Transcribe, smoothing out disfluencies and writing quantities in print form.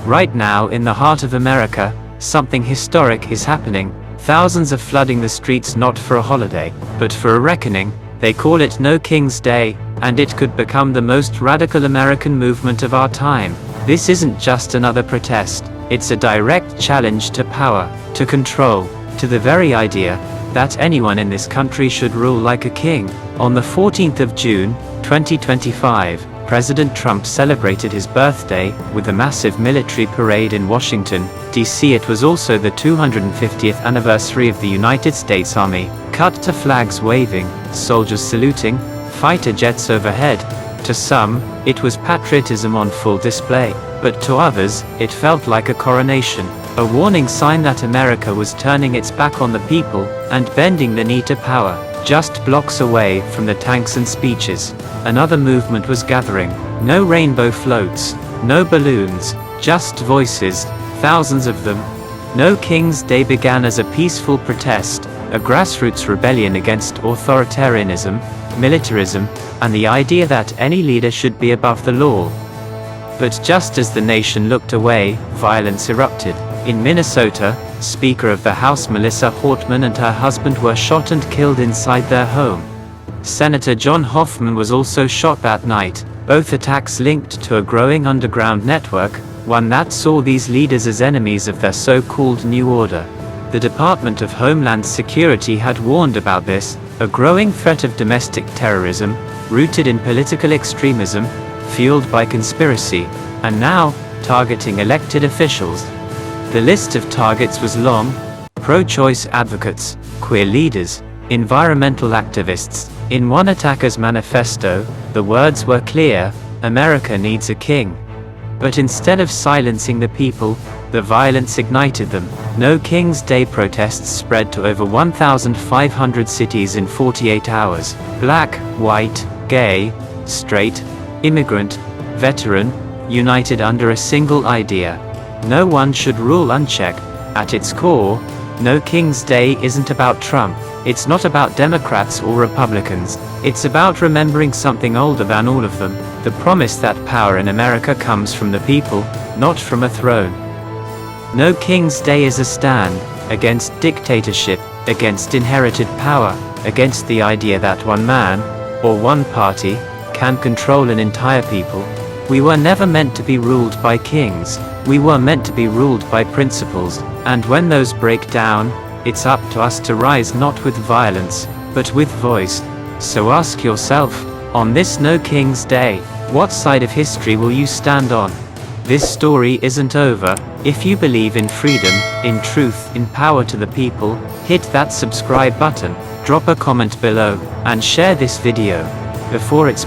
Right now, in the heart of America, something historic is happening. Thousands are flooding the streets not for a holiday, but for a reckoning. They call it No King's Day, and it could become the most radical American movement of our time. This isn't just another protest, it's a direct challenge to power, to control, to the very idea that anyone in this country should rule like a king. On the 14th of June, 2025, President Trump celebrated his birthday with a massive military parade in Washington, D.C. It was also the 250th anniversary of the United States Army. Cut to flags waving, soldiers saluting, fighter jets overhead. To some, it was patriotism on full display, but to others, it felt like a coronation, a warning sign that America was turning its back on the people and bending the knee to power. Just blocks away from the tanks and speeches, another movement was gathering. No rainbow floats, no balloons, just voices, thousands of them. No King's Day began as a peaceful protest, a grassroots rebellion against authoritarianism, militarism, and the idea that any leader should be above the law. But just as the nation looked away, violence erupted. In Minnesota, Speaker of the House Melissa Hortman and her husband were shot and killed inside their home. Senator John Hoffman was also shot that night, both attacks linked to a growing underground network, one that saw these leaders as enemies of their so-called New Order. The Department of Homeland Security had warned about this, a growing threat of domestic terrorism, rooted in political extremism, fueled by conspiracy, and now, targeting elected officials. The list of targets was long: pro-choice advocates, queer leaders, environmental activists. In one attacker's manifesto, the words were clear: America needs a king. But instead of silencing the people, the violence ignited them. No King's Day protests spread to over 1,500 cities in 48 hours. Black, white, gay, straight, immigrant, veteran, united under a single idea: no one should rule unchecked. At its core, No King's Day isn't about Trump. It's not about Democrats or Republicans. It's about remembering something older than all of them: the promise that power in America comes from the people, not from a throne. No King's Day is a stand against dictatorship, against inherited power, against the idea that one man, or one party, can control an entire people. We were never meant to be ruled by kings. We were meant to be ruled by principles, and when those break down, it's up to us to rise not with violence, but with voice. So ask yourself, on this No King's Day, what side of history will you stand on? This story isn't over. If you believe in freedom, in truth, in power to the people, hit that subscribe button, drop a comment below, and share this video before it's